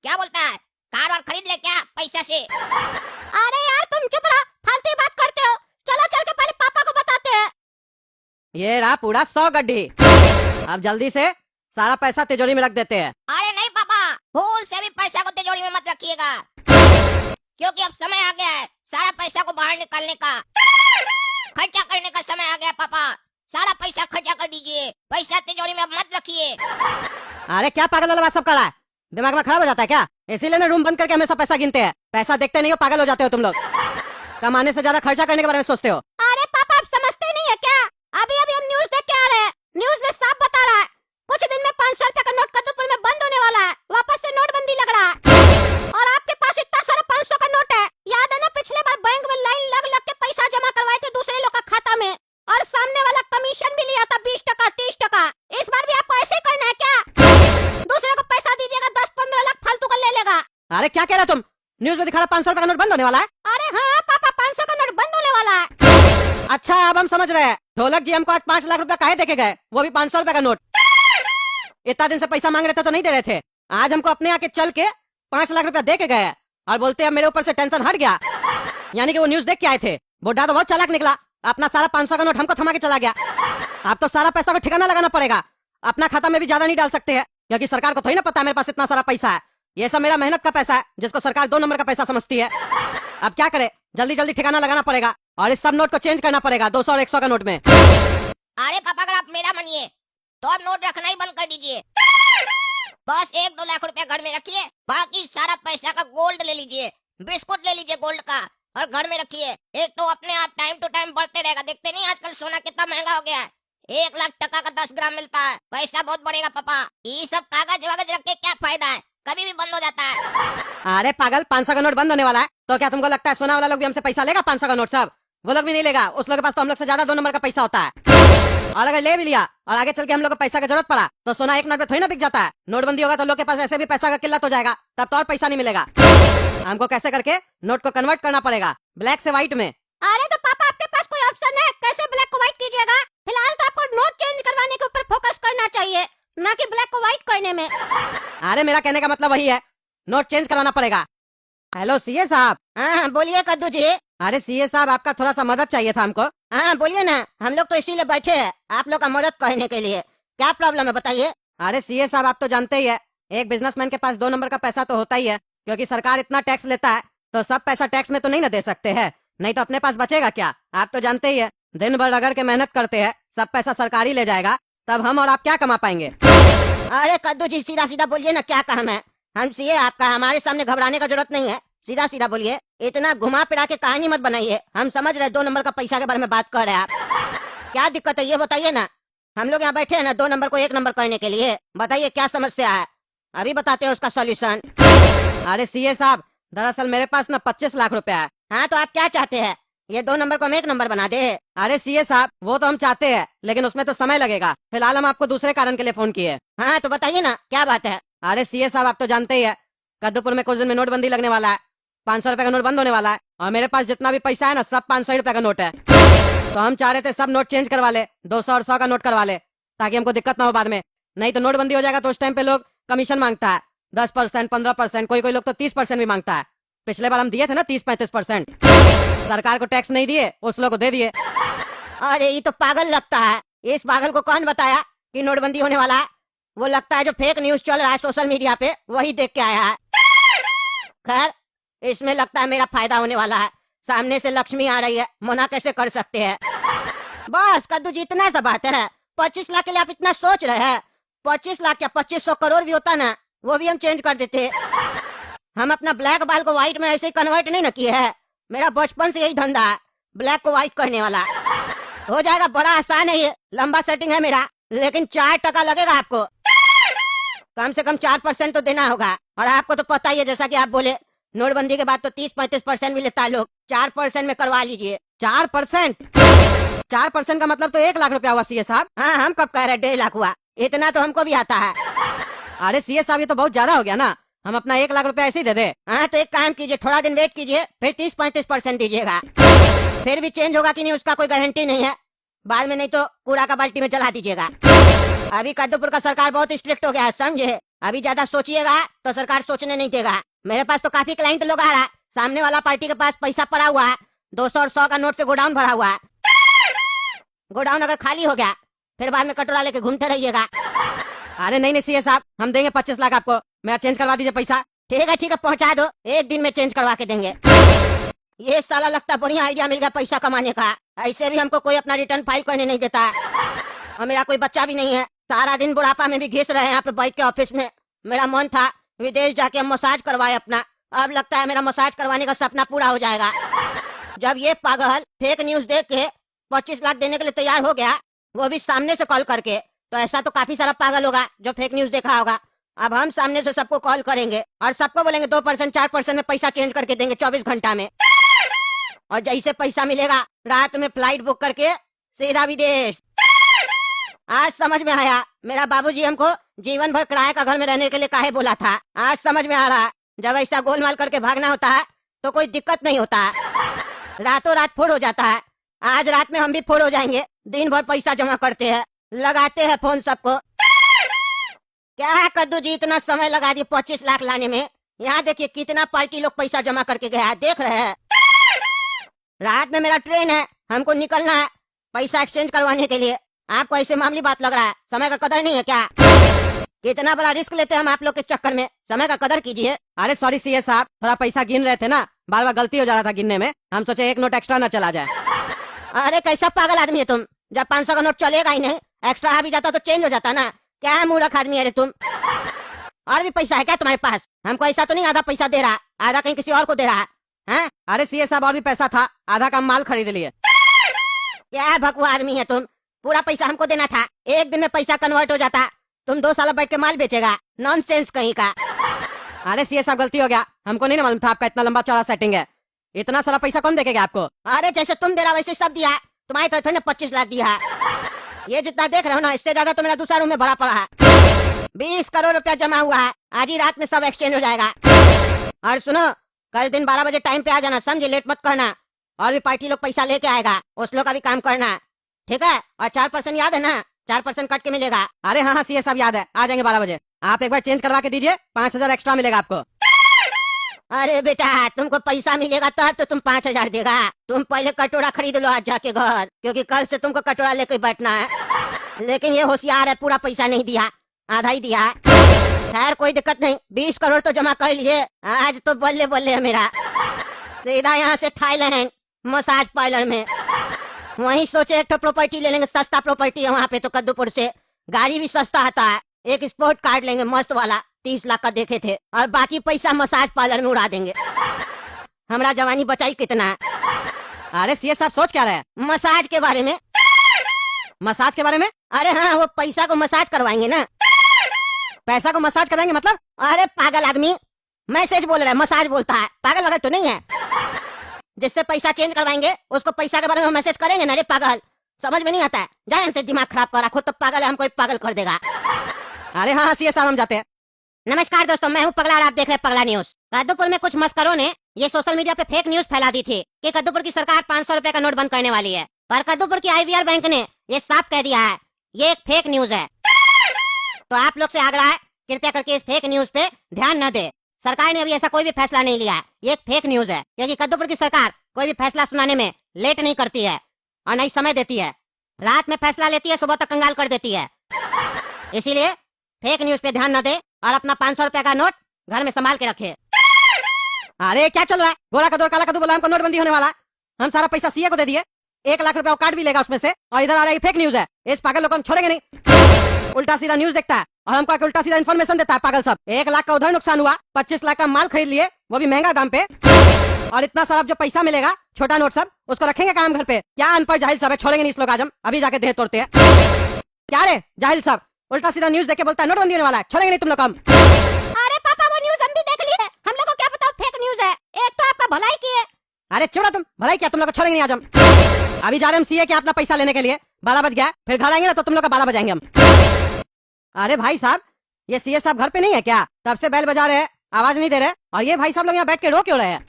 क्या बोलता है? कार और खरीद ले क्या पैसा से? अरे यार तुम चुप रहो, फालतू बात करते हो। चलो चल के पहले पापा को बताते हैं। ये रहा पूरा 100 गड्ढी। अब जल्दी से सारा पैसा तिजोरी में रख देते हैं। अरे नहीं पापा, भूल से भी पैसा को तिजोरी में मत रखिएगा, क्योंकि अब समय आ गया है सारा पैसा को बाहर निकालने का। खर्चा करने का समय आ गया पापा, सारा पैसा खर्चा कर दीजिए, पैसा तिजोरी में अब मत रखिए। अरे क्या पागल वाला बात सब कर रहा है? दिमाग में खराब हो जाता है क्या? इसीलिए ना रूम बंद करके हमेशा पैसा गिनते हैं। पैसा देखते नहीं हो, पागल हो जाते हो तुम लोग। कमाने से ज्यादा खर्चा करने के बारे में सोचते हो। अरे पापा आप समझते नहीं है क्या? अभी अभी हम न्यूज देख के आ रहे हैं, न्यूज में साफ बता रहा है कुछ दिन में 500 रुपए का नोट कद्दूपुर में बंद होने वाला है। वापस से नोटबंदी लग रहा है और आपके पास इतना सारा 500 का नोट है। याद है ना पिछले बार बैंक में लाइन लग लग के पैसा जमा करवाए थे दूसरे लोग का खाता में, और सामने वाला कमीशन भी लिया था 20% 30%। इस बार भी आपको ऐसे ही करना है क्या? दूसरे को पैसा दीजिएगा, 10-15 लाख फालतू का ले लेगा। अरे क्या कह रहा तुम? न्यूज में दिखा रहा 500 रुपए का नोट बंद होने वाला है। अरे हाँ पापा, 500 का नोट बंद होने वाला है। अच्छा अब हम समझ रहे हैं। ढोलक जी हमको आज 5 लाख रुपया काहे देके गए, वो भी 500 रुपए का नोट। इतना दिन से पैसा मांग रहे थे तो नहीं दे रहे थे, आज हमको अपने आके चल के 5 लाख रुपया दे के गए और बोलते हैं मेरे ऊपर से टेंशन हट गया। यानी कि वो न्यूज देख के आए थे। बुड्ढा तो बहुत चालाक निकला, अपना सारा 500 का नोट हमको थमा के चला गया। आप तो सारा पैसा को ठिकाना लगाना पड़ेगा। अपना खाता में भी ज्यादा नहीं डाल सकते हैं, क्योंकि सरकार को थोड़ी ना पता है मेरे पास इतना सारा पैसा है। ये सब मेरा मेहनत का पैसा है, जिसको सरकार 2 नंबर का पैसा समझती है। अब क्या करे, जल्दी जल्दी ठिकाना लगाना पड़ेगा और इस सब नोट को चेंज करना पड़ेगा 200 और 100 का नोट में। अरे पापा अगर आप मेरा मानिए तो अब नोट रखना ही बंद कर दीजिए। बस 1-2 लाख रुपया घर में रखिए, बाकी सारा पैसा का गोल्ड ले लीजिए, बिस्कुट ले लीजिए गोल्ड का और घर में रखिए। एक तो अपने आप टाइम टू टाइम बढ़ते रहेगा, देखते नहीं आजकल सोना कितना महंगा हो गया है। 1 लाख टका का 10 ग्राम मिलता है, पैसा बहुत बढ़ेगा पापा। ये सब कागज वागज रख के क्या फायदा है, कभी भी बंद हो जाता है। अरे पागल, 500 का नोट बंद होने वाला है तो क्या तुमको लगता है सोना वाला लोग भी हमसे पैसा लेगा? 500 का नोट सब वो लोग भी नहीं लेगा। उस लोग के पास तो हम लोग से ज्यादा 2 नंबर का पैसा होता है। और अगर ले भी लिया और आगे चल के हम लोग को पैसा की जरूरत पड़ा तो सोना 1 नोट पे थोड़ी ना बिक जाता है। नोटबंदी होगा तो लोग के पास ऐसे भी पैसा का किल्लत हो जाएगा, तब तो और पैसा नहीं मिलेगा। हमको कैसे करके नोट को कन्वर्ट करना पड़ेगा ब्लैक से व्हाइट में। अरे तो पापा आपके पास कोई ऑप्शन है? कैसे ब्लैक को व्हाइट कीजिएगा? फिलहाल तो आपको नोट चेंज करवाने के ऊपर फोकस करना चाहिए, ना कि ब्लैक को व्हाइट करने में। अरे मेरा कहने का मतलब वही है, नोट चेंज करवाना पड़ेगा। हेलो सीए साहब। हाँ बोलिए कद्दू जी। अरे सीए साहब आपका थोड़ा सा मदद चाहिए था हमको। हाँ बोलिए ना, हम लोग तो इसीलिए बैठे हैं आप लोग का मदद करने के लिए। क्या प्रॉब्लम है बताइए। अरे सीए साहब आप तो जानते ही है, एक बिजनेसमैन के पास 2 नंबर का पैसा तो होता ही है, क्योंकि सरकार इतना टैक्स लेता है तो सब पैसा टैक्स में तो नहीं ना दे सकते हैं, नहीं तो अपने पास बचेगा क्या? आप तो जानते ही है, दिन भर रगड़ के मेहनत करते हैं, सब पैसा सरकार ही ले जाएगा, तब हम और आप क्या कमा पाएंगे? अरे कद्दू जी सीधा सीधा बोलिए ना, क्या काम है? हम सीए आपका, हमारे सामने घबराने का जरूरत नहीं है, सीधा सीधा बोलिए। इतना घुमा फिरा के कहानी मत बनाइए। हम समझ रहे 2 नंबर का पैसा के बारे में बात कर रहे हैं आप। क्या दिक्कत है ये बताइए ना। हम लोग यहाँ बैठे हैं ना 2 नंबर को 1 नंबर करने के लिए। बताइए क्या समस्या है, अभी बताते हैं उसका सॉल्यूशन। अरे सीए साहब दरअसल मेरे पास ना 25 लाख रुपया है। हाँ तो आप क्या चाहते हैं, ये 2 नंबर को हम 1 नंबर बना दे? अरे सीए साहब वो तो हम चाहते हैं, लेकिन उसमें तो समय लगेगा। फिलहाल हम आपको दूसरे कारण के लिए फोन किए। हाँ तो बताइए ना क्या बात है। अरे सीए साहब आप तो जानते ही है, कद्दूपुर में कुछ दिन में नोटबंदी लगने वाला है, 500 रुपए का नोट बंद होने वाला है और मेरे पास जितना भी पैसा है ना सब 500 रुपए का नोट है। तो हम चाह रहे थे सब नोट चेंज करवा ले, 200 और 100 का नोट करवा ले, ताकि हमको दिक्कत ना हो बाद में। नहीं तो नोटबंदी हो जाएगा तो उस टाइम पे लोग कमीशन मांगता है 10%, 15%, कोई कोई लोग तो 30% भी मांगता है। पिछले बार हम दिए थे ना 30-35%, सरकार को टैक्स नहीं दिए, उस लोग को दे दिए। अरे ये तो पागल लगता है। इस पागल को कौन बताया कि नोटबंदी होने वाला है? वो लगता है जो फेक न्यूज चल रहा है सोशल मीडिया पे वही देख के आया है। खैर इसमें लगता है मेरा फायदा होने वाला है। सामने से लक्ष्मी आ रही है, मना कैसे कर सकते हैं। बस कद्दू जी इतना सा बात है। 25 लाख के लिए आप इतना सोच रहे हैं? 25 लाख या 2500 करोड़ भी होता ना, वो भी हम चेंज कर देते। हम अपना ब्लैक बाल को व्हाइट में ऐसे ही कन्वर्ट नहीं ना किए है। मेरा बचपन से यही धंधा है, ब्लैक को व्हाइट करने वाला। हो जाएगा, बड़ा आसान है ये, लंबा सेटिंग है मेरा, लेकिन 4% लगेगा आपको। कम से कम 4% तो देना होगा। और आपको तो पता ही है, जैसा कि आप बोले नोटबंदी के बाद तो 30-35% भी लेता है लोग। 4% में करवा लीजिए। 4%? 4% का मतलब तो 1 लाख रुपया हुआ सीए साहब। हाँ हम कब कह रहे 1.5 लाख हुआ, इतना तो हमको भी आता है। अरे सीए साहब ये तो बहुत ज्यादा हो गया ना, हम अपना 1 लाख रुपया ऐसे ही दे दे। हाँ तो एक काम कीजिए, थोड़ा दिन वेट कीजिए, फिर 30-35% दीजिएगा। फिर भी चेंज होगा कि नहीं उसका कोई गारंटी नहीं है, बाद में नहीं तो कूड़ा का बाल्टी में जला दीजिएगा। अभी कद्दूपुर का सरकार बहुत स्ट्रिक्ट हो गया है, समझे? अभी ज्यादा सोचिएगा तो सरकार सोचने नहीं देगा। मेरे पास तो काफी क्लाइंट लोग आ रहा है। सामने वाला पार्टी के पास पैसा पड़ा हुआ है, 200 और 100 का नोट से गोडाउन भरा हुआ है। गोडाउन अगर खाली हो गया फिर बाद में कटोरा लेके घूमते रहिएगा। अरे नहीं नहीं सीए साहब, हम देंगे 25 लाख आपको। मेरा चेंज करवा दीजिए पैसा। ठीक है पहुंचा दो, एक दिन में चेंज करवा के देंगे। ये साला लगता बढ़िया आइडिया मिल गया पैसा कमाने का। ऐसे भी हमको कोई अपना रिटर्न फाइल करने नहीं देता है और मेरा कोई बच्चा भी नहीं है। सारा दिन बुढ़ापा में भी घिस रहे हैं यहाँ पे बैठ के ऑफिस में। मेरा मन था विदेश जाके हम मसाज करवाए अपना, अब लगता है मेरा मसाज करवाने का सपना पूरा हो जाएगा। जब ये पागल फेक न्यूज देख के 25 लाख देने के लिए तैयार हो गया, वो भी सामने से कॉल करके, तो ऐसा तो काफी सारा पागल होगा जो फेक न्यूज देखा होगा। अब हम सामने से सबको कॉल करेंगे और सबको बोलेंगे 2% 4% में पैसा चेंज करके देंगे 24 घंटा में। और जैसे पैसा मिलेगा रात में फ्लाइट बुक करके सीधा विदेश। आज समझ में आया मेरा बाबूजी हमको जीवन भर किराए का घर में रहने के लिए काहे बोला था। आज समझ में आ रहा है जब ऐसा गोलमाल करके भागना होता है तो कोई दिक्कत नहीं होता है, रातों रात फोड़ हो जाता है। आज रात में हम भी फोड़ हो जाएंगे। दिन भर पैसा जमा करते हैं, लगाते हैं फोन सबको। क्या है कद्दू जी, इतना समय लगा दिए 25 लाख लाने में। यहाँ देखिए कितना पार्टी लोग पैसा जमा करके गया है, देख रहे हैं। रात में मेरा ट्रेन है, हमको निकलना है पैसा एक्सचेंज करवाने के लिए। आपको ऐसे मामूली बात लग रहा है? समय का कदर नहीं है क्या? कितना बड़ा रिस्क लेते हैं हम आप लोग के चक्कर में, समय का कदर कीजिए। अरे सॉरी सीए साहब, थोड़ा पैसा गिन रहे थे ना, बार बार गलती हो जा रहा था गिनने में। हम सोचे एक नोट एक्स्ट्रा ना चला जाए। अरे कैसा पागल आदमी है तुम, जब 500 का नोट चलेगा ही नहीं, एक्स्ट्रा आ भी जाता तो चेंज हो जाता ना। क्या है मूर्ख आदमी है रे तुम। और भी पैसा है क्या तुम्हारे पास? हमको ऐसा तो नहीं आधा पैसा दे रहा, आधा कहीं किसी और को दे रहा है? अरे सीए साहब और भी पैसा था, आधा का माल खरीद लिए। क्या भकुआ आदमी है तुम, पूरा पैसा हमको देना था, एक दिन में पैसा कन्वर्ट हो जाता, तुम 2 साल बैठ के माल बेचेगा। नॉनसेंस कहीं का। अरे सीए साहब गलती हो गया, हमको नहीं मालूम था आपका इतना लंबा चौड़ा सेटिंग है। इतना सारा पैसा कौन देगा आपको? अरे जैसे तुम दे रहा वैसे सब दिया, तुम्हारी तरफ ने 25 लाख दिया। ये जितना देख रहे हो ना, इससे ज्यादा तो मेरा दूसरा रूम में भरा पड़ा है। 20 करोड़ रुपया जमा हुआ है, आज ही रात में सब एक्सचेंज हो जाएगा। और सुनो, कल दिन 12 बजे टाइम पे आ जाना, समझे? लेट मत करना। और भी पार्टी लोग पैसा लेके आएगा, उस लोग का भी काम करना, ठीक है? और 4% याद है ना, 4% कट के मिलेगा। अरे हाँ सीए साहब याद है, आ जाएंगे 12 बजे। आप एक बार चेंज करवा के दीजिए, 5000 एक्स्ट्रा मिलेगा आपको। अरे बेटा तुमको पैसा मिलेगा तब तो तुम 5000 देगा। तुम पहले कटोरा खरीद लो आज जाके घर, क्योंकि कल से तुमको कटोरा लेके बैठना है। लेकिन ये होशियार है, पूरा पैसा नहीं दिया, आधा ही दिया। खैर कोई दिक्कत नहीं, 20 करोड़ तो जमा कर लिए। आज तो बल्ले बल्ले है मेरा। सीधा यहाँ से थाईलैंड मसाज पार्लर में, वहीं सोचे एक तो प्रॉपर्टी ले लेंगे, सस्ता प्रॉपर्टी है वहाँ पे तो कद्दूपुर से। गाड़ी भी सस्ता आता है, एक स्पोर्ट कार्ड लेंगे मस्त वाला, 30 लाख का देखे थे। और बाकी पैसा मसाज पार्लर में उड़ा देंगे। हमारा जवानी बचाई कितना। अरे सीए साहब सोच क्या रहे हैं? मसाज के बारे में। मसाज के बारे में? अरे हाँ, वो पैसा को मसाज करवाएंगे ना। पैसा को मसाज कराएंगे मतलब? अरे पागल आदमी, मैसेज बोल रहा है, मसाज बोलता है। पागल वगैरह तो नहीं है? जिससे पैसा चेंज करवाएंगे उसको पैसा के बारे में मैसेज करेंगे ना। रे पागल, समझ में नहीं आता है? जाए से दिमाग खराब कर रहा, खुद तो पागल है, हमको पागल कर देगा। अरे हाँ सीए साहब हम जाते हैं। नमस्कार दोस्तों, मैं हूँ पगला और आप देख रहे हैं पगला न्यूज। कद्दूपुर में कुछ मस्करों ने ये सोशल मीडिया पे फेक न्यूज फैला दी थी कि कद्दूपुर की सरकार 500 रुपए का नोट बंद करने वाली है। पर कद्दूपुर की IVR बैंक ने ये साफ कह दिया है ये एक फेक न्यूज है। तो आप लोग से आग्रह है, कृपया करके इस फेक न्यूज पे ध्यान न दे। सरकार ने अभी ऐसा कोई भी फैसला नहीं लिया है, ये एक फेक न्यूज है। क्योंकि कद्दूपुर की सरकार कोई भी फैसला सुनाने में लेट नहीं करती है और नहीं समय देती है। रात में फैसला लेती है, सुबह तक कंगाल कर देती है। इसीलिए फेक न्यूज पे ध्यान न दे और अपना 500 रुपए का नोट घर में संभाल के रखे। अरे क्या चल रहा है? गोरा कदूर काला कदू बोला हमको नोटबंदी होने वाला। हम सारा पैसा सीए को दे दिए, 1 लाख रुपया काट भी लेगा उसमें से, और इधर आ रही फेक न्यूज है। इस पागल लोग हम छोड़ेंगे नहीं। उल्टा सीधा न्यूज देखता है और हमको आके उल्टा सीधा इन्फॉर्मेशन देता है पागल सब। 1 लाख का उधर नुकसान हुआ, 25 लाख का माल खरीद लिए, वो भी महंगा दाम पे। और इतना सारा जो पैसा मिलेगा छोटा नोट सब, उसको रखेंगे काम घर पे। क्या अनपढ़ जाहिल सब है, छोड़ेंगे नहीं इस लोग। आज हम अभी जाके देह तोड़ते हैं। क्या रे जाहिल सब, उल्टा सीधा न्यूज देख के बोलता है नोटबंदी होने वाला है, छोड़ेंगे नहीं तुम लोग हम। अरे पापा वो न्यूज हम भी देख ली है, हम लोग को क्या पता फेक न्यूज है। एक तो आपका भलाई की है। अरे छोड़ा तुम, भलाई क्या, तुम लोग को छोड़ेंगे नहीं आज हम। अभी जा रहे हम सीए के अपना पैसा लेने के लिए, 12 बज गया, फिर घर आएंगे ना तो तुम लोग का 12 बजाएंगे हम। अरे भाई साहब, ये सीए साहब घर पे नहीं है क्या? तब से बेल बजा रहे हैं, आवाज नहीं दे रहे। और ये भाई साहब लोग यहाँ बैठ के रो क्यों रहे हैं?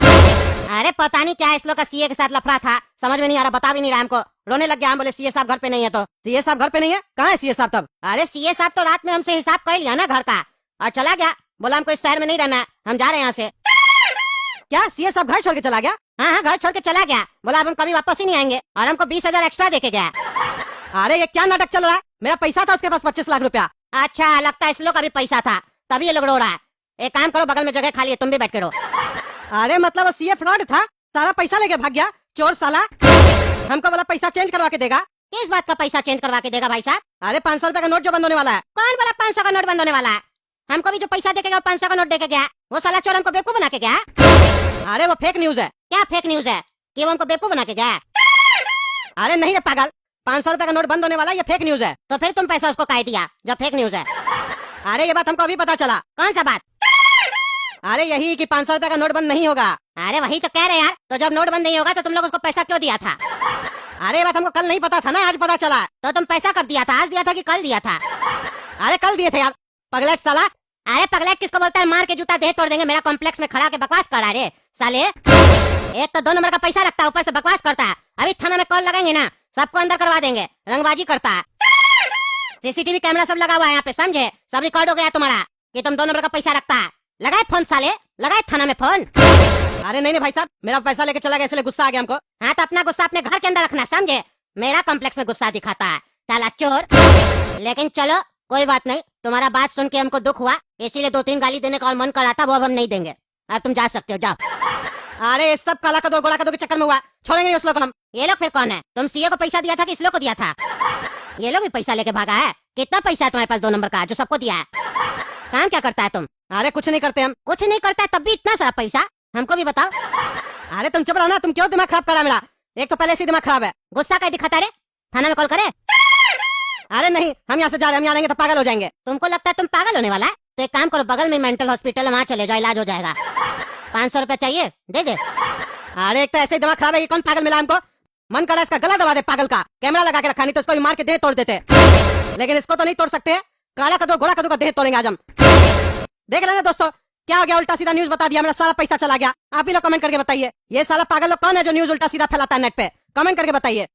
अरे पता नहीं क्या इस लोग का सीए के साथ लफड़ा था, समझ में नहीं आ रहा, बता भी नहीं रहा हमको। रोने लग गया, हम बोले सीए साहब घर पे नहीं है। तो सीए साहब घर पे नहीं है? कहाँ है सीए साहब तब? अरे सीए साहब तो रात में हमसे हिसाब कर लिया ना घर का, और चला गया, बोला हमको इस शहर में नहीं रहना है, हम जा रहे हैं यहाँ से। क्या सीए साहब घर छोड़ के चला गया? हाँ हाँ, घर छोड़ के चला गया, बोला अब हम कभी वापस ही नहीं आएंगे, और हमको 20,000 एक्स्ट्रा देके गया। अरे ये क्या नाटक चल रहा है? मेरा पैसा था उसके पास 25 लाख रुपया। अच्छा, लगता है इस लोग का भी पैसा था, तभी ये लोग रो रहा है। एक काम करो, बगल में जगह खाली है, तुम भी बैठ के रो। अरे मतलब वो सीए फ्रॉड था, सारा पैसा लेके भाग गया, चोर साला। हमको बोला पैसा चेंज करवा के देगा। किस बात का पैसा चेंज करवा के देगा भाई साहब? अरे 500 रुपए का नोट जो बंद होने वाला है। कौन बोला 500 का नोट बंद होने वाला है? हमको भी जो पैसा देके गया 500 का नोट देके गया, वो साला चोर हमको बेवकूफ बना के गया। अरे वो फेक न्यूज है। क्या फेक न्यूज है कि वो हमको बेवकूफ बना के गया? अरे नहीं रे पागल, 500 रुपए का नोट बंद होने वाला है, ये फेक न्यूज है। तो फिर तुम पैसा उसको काहे दिया जब फेक न्यूज है? अरे ये बात हमको अभी पता चला। कौन सा बात? अरे यही कि 500 रुपए का नोट बंद नहीं होगा। अरे वही तो कह रहे यार, तो जब नोट बंद नहीं होगा तो तुम लोग उसको पैसा क्यों दिया था? अरे ये बात हमको कल नहीं पता था ना, आज पता चला। तो तुम पैसा कब दिया था? आज दिया था कि कल दिया था? अरे कल दिए थे यार, पगलेट साला। अरे पगलेट किसको बोलता है? मार के जूता देह तोड़ देंगे। मेरा कॉम्प्लेक्स में खड़ा के बकवास कर रहा है रे साले। एक तो 2 नंबर का पैसा रखता है, ऊपर से बकवास करता है। अभी थाना में कॉल लगाएंगे ना, सबको अंदर करवा देंगे, रंगबाजी करता है। सीसीटीवी कैमरा सब लगा हुआ है यहाँ पे, समझे? सब रिकॉर्ड हो गया तुम्हारा कि तुम 2 नंबर का पैसा रखता है। लगाए फोन साले, लगाए थाना में फोन। अरे नहीं भाई साहब, मेरा पैसा लेके चला गया इसलिए गुस्सा आ गया हमको। हाँ तो अपना गुस्सा अपने घर के अंदर रखना, समझे? मेरा कॉम्प्लेक्स में गुस्सा दिखाता है साला चोर। लेकिन चलो कोई बात नहीं, तुम्हारा बात सुन के हमको दुख हुआ, इसीलिए 2-3 गाली देने का और मन कर रहा था, वो अब हम नहीं देंगे। अब तुम जा सकते हो, जाओ। अरे ये सब काला कदो गोला कदो के चक्कर में हुआ, छोड़ेंगे नहीं उस लोग को हम। ये लोग फिर कौन है? तुम सीए को पैसा दिया था कि इस लोग को दिया था? ये लोग भी पैसा लेके भागा है। कितना पैसा है तुम्हारे पास 2 नंबर का जो सबको दिया है? काम क्या करता है तुम? अरे कुछ नहीं करते हम। कुछ नहीं करता है तब भी इतना सारा पैसा? हमको भी बताओ। अरे तुम चुप रहो ना, तुम क्यों दिमाग खराब करा मेरा? एक तो पहले से दिमाग खराब है। गुस्सा क्या दिखाता रे? थाना में कॉल करे? अरे नहीं, हम यहाँ से जा रहे हैं, हम यहाँ रहेंगे तो पागल हो जाएंगे। तुमको लगता है तुम पागल होने वाला है? तो एक काम करो, बगल में मेंटल हॉस्पिटल है, वहाँ चले जाओ, इलाज हो जाएगा। 500 रुपया चाहिए, दे दे। अरे एक तो ऐसे ही दिमाग खराब है, ये कौन पागल मिला हमको? मन करा इसका गला दबा दे पागल का। कैमरा लगा के रखा, नहीं तो इसको भी मार के देह तोड़ देते, लेकिन इसको तो नहीं तोड़ सकते। काला कदो घोड़ा कदो का देह तोड़ेंगे आज हम। देख लेना दोस्तों, क्या हो गया? उल्टा सीधा न्यूज बता दिया, मेरा सारा पैसा चला गया। आप ही लोग कमेंट करके बताइए, ये साला पागल लोग कौन है जो न्यूज उल्टा सीधा फैलाता है नेट पे? कमेंट करके बताइए।